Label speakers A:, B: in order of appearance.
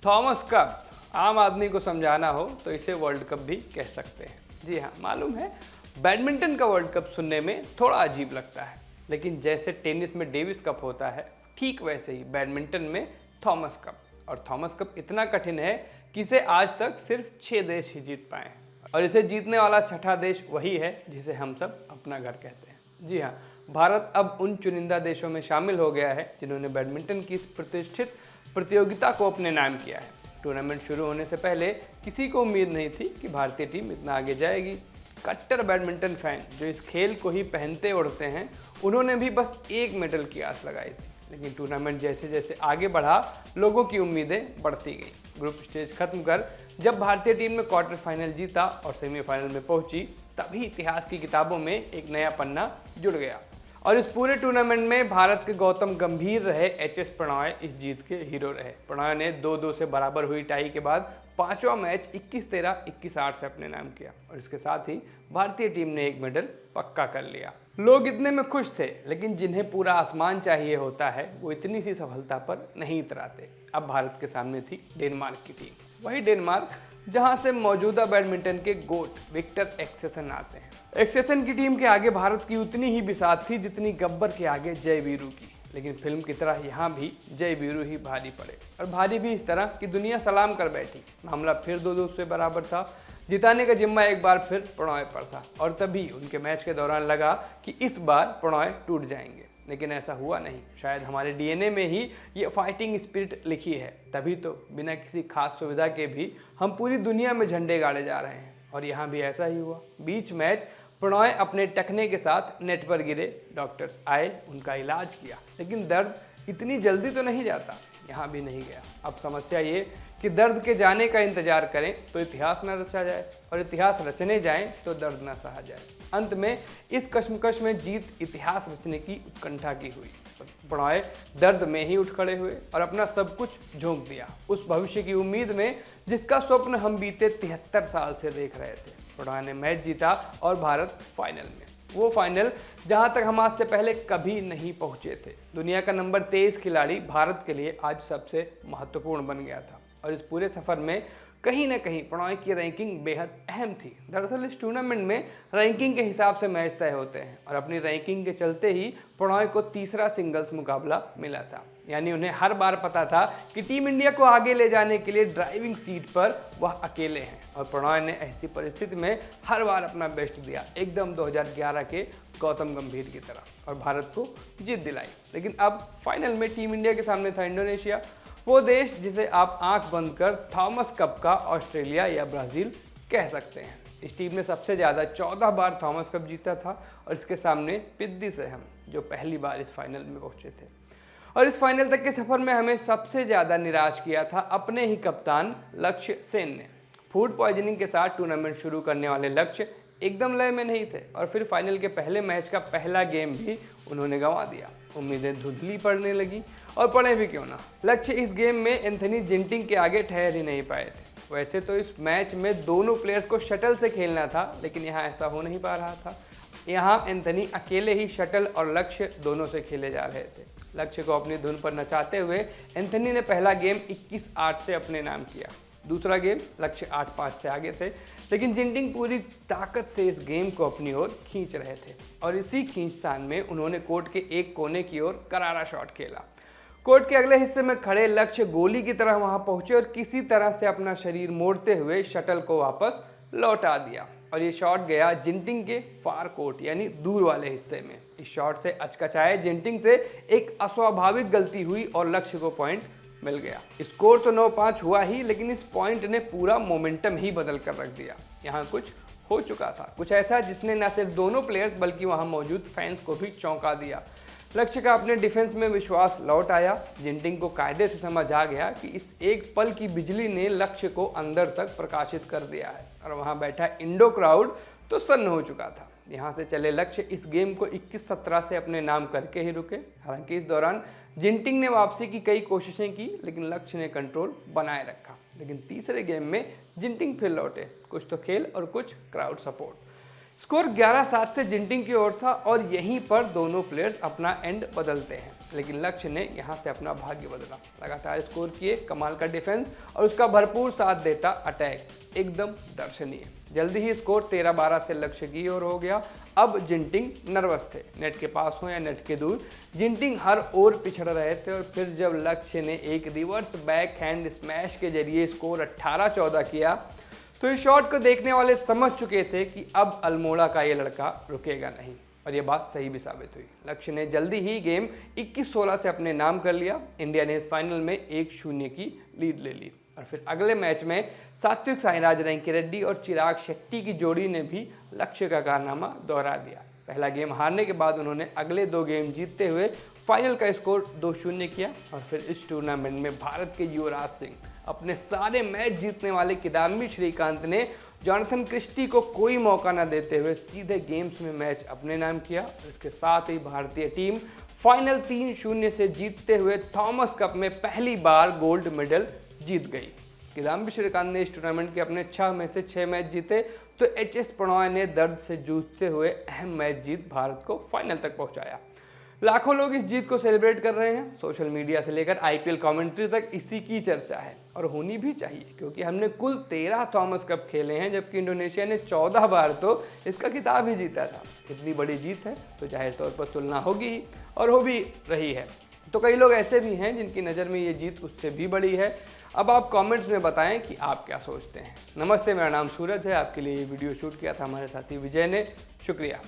A: Thomas cup आम आदमी को समझाना हो तो इसे वर्ल्ड कप भी कह सकते हैं। जी हाँ, मालूम है बैडमिंटन का वर्ल्ड कप सुनने में थोड़ा अजीब लगता है, लेकिन जैसे टेनिस में डेविस कप होता है ठीक वैसे ही बैडमिंटन में थॉमस कप। और थॉमस कप इतना कठिन है कि इसे आज तक सिर्फ 6 देश ही जीत पाए हैं, और इसे जीतने वाला छठा देश वही है जिसे हम सब अपना घर कहते हैं। जी हाँ, भारत अब उन चुनिंदा देशों में शामिल हो गया है जिन्होंने बैडमिंटन की इस प्रतिष्ठित प्रतियोगिता को अपने नाम किया है। टूर्नामेंट शुरू होने से पहले किसी को उम्मीद नहीं थी कि भारतीय टीम इतना आगे जाएगी। कट्टर बैडमिंटन फैन जो इस खेल को ही पहनते उड़ते हैं, उन्होंने भी बस एक मेडल की आस लगाई थी, लेकिन टूर्नामेंट जैसे जैसे आगे बढ़ा लोगों की उम्मीदें बढ़ती गई। ग्रुप स्टेज खत्म कर जब भारतीय टीम ने क्वार्टर फाइनल जीता और सेमीफाइनल में पहुंची, तभी इतिहास की किताबों में एक नया पन्ना जुड़ गया। और इस पूरे टूर्नामेंट में भारत के गौतम गंभीर रहे, एच.एस. प्रणॉय इस जीत के हीरो रहे। प्रणॉय ने 2-2 से बराबर हुई टाई के बाद पांचवा मैच 21-13, 21-8 से अपने नाम किया, और इसके साथ ही भारतीय टीम ने एक मेडल पक्का कर लिया। लोग इतने में खुश थे, लेकिन जिन्हें पूरा आसमान चाहिए होता है वो इतनी सी सफलता पर नहीं इतराते। अब भारत के सामने थी डेनमार्क की टीम, वही डेनमार्क जहां से मौजूदा बैडमिंटन के गोट विक्टर एक्सेल्सन आते हैं। एक्सेल्सन की टीम के आगे भारत की उतनी ही बिसात थी जितनी गब्बर के आगे जय वीरू की, लेकिन फिल्म की तरह यहाँ भी जय वीरू ही भारी पड़े, और भारी भी इस तरह कि दुनिया सलाम कर बैठी। मामला फिर 2-2 से बराबर था। जिताने का जिम्मा एक बार फिर प्रणॉय पर था, और तभी उनके मैच के दौरान लगा कि इस बार प्रणॉय टूट जाएंगे, लेकिन ऐसा हुआ नहीं। शायद हमारे डीएनए में ही ये फाइटिंग स्पिरिट लिखी है, तभी तो बिना किसी खास सुविधा के भी हम पूरी दुनिया में झंडे गाड़े जा रहे हैं। और यहाँ भी ऐसा ही हुआ। बीच मैच प्रणॉय अपने टखने के साथ नेट पर गिरे, डॉक्टर्स आए, उनका इलाज किया, लेकिन दर्द इतनी जल्दी तो नहीं जाता। यहाँ भी नहीं गया। अब समस्या ये कि दर्द के जाने का इंतजार करें तो इतिहास न रचा जाए, और इतिहास रचने जाएं तो दर्द न सहा जाए। अंत में इस कश्मकश में जीत इतिहास रचने की उत्कंठा की हुई। प्रणॉय दर्द में ही उठ खड़े हुए और अपना सब कुछ झोंक दिया उस भविष्य की उम्मीद में जिसका स्वप्न हम बीते 73 साल से देख रहे थे। प्रणॉय ने मैच जीता और भारत फाइनल में, वो फाइनल जहां तक हम आज से पहले कभी नहीं पहुंचे थे। दुनिया का नंबर 23 खिलाड़ी भारत के लिए आज सबसे महत्वपूर्ण बन गया था, और इस पूरे सफर में कहीं ना कहीं प्रणॉय की रैंकिंग बेहद अहम थी। दरअसल इस टूर्नामेंट में रैंकिंग के हिसाब से मैच तय होते हैं, और अपनी रैंकिंग के चलते ही प्रणॉय को तीसरा सिंगल्स मुकाबला मिला था। यानी उन्हें हर बार पता था कि टीम इंडिया को आगे ले जाने के लिए ड्राइविंग सीट पर वह अकेले हैं, और प्रणॉय ने ऐसी परिस्थिति में हर बार अपना बेस्ट दिया, एकदम 2011 के गौतम गंभीर की तरह, और भारत को जीत दिलाई। लेकिन अब फाइनल में टीम इंडिया के सामने था इंडोनेशिया, वो देश जिसे आप आंख बंद कर थॉमस कप का ऑस्ट्रेलिया या ब्राज़ील कह सकते हैं। इस टीम ने सबसे ज़्यादा 14 बार थॉमस कप जीता था, और इसके सामने पिद्दी से हम जो पहली बार इस फाइनल में पहुंचे थे। और इस फाइनल तक के सफर में हमें सबसे ज़्यादा निराश किया था अपने ही कप्तान लक्ष्य सेन ने। फूड पॉइजनिंग के साथ टूर्नामेंट शुरू करने वाले लक्ष्य एकदम लय में नहीं थे, और फिर फाइनल के पहले मैच का पहला गेम भी उन्होंने गंवा दिया। उम्मीदें धुंधली पड़ने लगी, और पड़े भी क्यों ना। लक्ष्य इस गेम में एंथनी जिंटिंग के आगे ठहर ही नहीं पाए थे। वैसे तो इस मैच में दोनों प्लेयर्स को शटल से खेलना था, लेकिन यहाँ ऐसा हो नहीं पा रहा था। यहाँ एंथनी अकेले ही शटल और लक्ष्य दोनों से खेले जा रहे थे। लक्ष्य को अपनी धुन पर नचाते हुए एंथनी ने पहला गेम 21-8 से अपने नाम किया। दूसरा गेम लक्ष्य 8-5 से आगे थे, लेकिन जिंटिंग पूरी ताकत से इस गेम को अपनी ओर खींच रहे थे, और इसी खींचतान में उन्होंने कोर्ट के एक कोने की ओर करारा शॉट खेला। कोर्ट के अगले हिस्से में खड़े लक्ष्य गोली की तरह वहां पहुंचे और किसी तरह से अपना शरीर मोड़ते हुए शटल को वापस लौटा दिया, और ये शॉट गया जिंटिंग के फार कोर्ट यानी दूर वाले हिस्से में। इस शॉट से अचकचाए जिंटिंग से एक अस्वाभाविक गलती हुई और लक्ष्य को पॉइंट मिल गया। स्कोर तो 9-5 हुआ ही, लेकिन इस पॉइंट ने पूरा मोमेंटम ही बदल कर रख दिया। यहाँ कुछ हो चुका था, कुछ ऐसा जिसने न सिर्फ दोनों प्लेयर्स बल्कि वहाँ मौजूद फैंस को भी चौंका दिया। लक्ष्य का अपने डिफेंस में विश्वास लौट आया। जिंटिंग को कायदे से समझ आ गया कि इस एक पल की बिजली ने लक्ष्य को अंदर तक प्रकाशित कर दिया है, और वहाँ बैठा इंडो क्राउड तो सन्न हो चुका था। यहाँ से चले लक्ष्य इस गेम को 21-17 से अपने नाम करके ही रुके। हालांकि इस दौरान जिंटिंग ने वापसी की कई कोशिशें की, लेकिन लक्ष्य ने कंट्रोल बनाए रखा। लेकिन तीसरे गेम में जिंटिंग फिर लौटे, कुछ तो खेल और कुछ क्राउड सपोर्ट। स्कोर 11-7 से जिंटिंग की ओर था और यहीं पर दोनों प्लेयर्स अपना एंड बदलते हैं, लेकिन लक्ष्य ने यहां से अपना भाग्य बदला। लगातार स्कोर किए, कमाल का डिफेंस और उसका भरपूर साथ देता अटैक, एकदम दर्शनीय। जल्दी ही स्कोर 13-12 से लक्ष्य की ओर हो गया। अब जिंटिंग नर्वस थे, नेट के पास हो या नेट के दूर, जिंटिंग हर ओर पिछड़ रहे थे। और फिर जब लक्ष्य ने एक रिवर्स बैक हैंड स्मैश के जरिए स्कोर 18-14 किया तो इस शॉट को देखने वाले समझ चुके थे कि अब अल्मोड़ा का ये लड़का रुकेगा नहीं, और ये बात सही भी साबित हुई। लक्ष्य ने जल्दी ही गेम 21-16 से अपने नाम कर लिया। इंडिया ने इस फाइनल में 1-0 की लीड ले ली और फिर अगले मैच में सात्विक साईराज रैंकीरेड्डी और चिराग शेट्टी की जोड़ी ने भी लक्ष्य का कारनामा दोहरा दिया। पहला गेम हारने के बाद उन्होंने अगले 2 गेम जीतते हुए फाइनल का स्कोर 2-0 किया और फिर इस टूर्नामेंट में भारत के युवराज सिंह, अपने सारे मैच जीतने वाले किदाम्बी श्रीकांत ने जॉनथन क्रिस्टी को कोई मौका न देते हुए सीधे गेम्स में मैच अपने नाम किया। इसके साथ ही भारतीय टीम फाइनल 3-0 से जीतते हुए थॉमस कप में पहली बार गोल्ड मेडल जीत गई। किदाम्बी श्रीकांत ने इस टूर्नामेंट के अपने 6 में से 6 मैच जीते तो एच.एस. प्रणॉय ने दर्द से जूझते हुए अहम मैच जीत भारत को फाइनल तक पहुंचाया। लाखों लोग इस जीत को सेलिब्रेट कर रहे हैं। सोशल मीडिया से लेकर आईपीएल कमेंट्री तक इसी की चर्चा है और होनी भी चाहिए, क्योंकि हमने कुल 13 थॉमस कप खेले हैं, जबकि इंडोनेशिया ने 14 बार तो इसका खिताब ही जीता था। इतनी बड़ी जीत है तो जाहिर तौर पर तुलना होगी ही, और हो भी रही है। तो कई लोग ऐसे भी हैं जिनकी नज़र में ये जीत उससे भी बड़ी है। अब आप कमेंट्स में बताएं कि आप क्या सोचते हैं। नमस्ते, मेरा नाम सूरज है। आपके लिए ये वीडियो शूट किया था हमारे साथी विजय ने। शुक्रिया।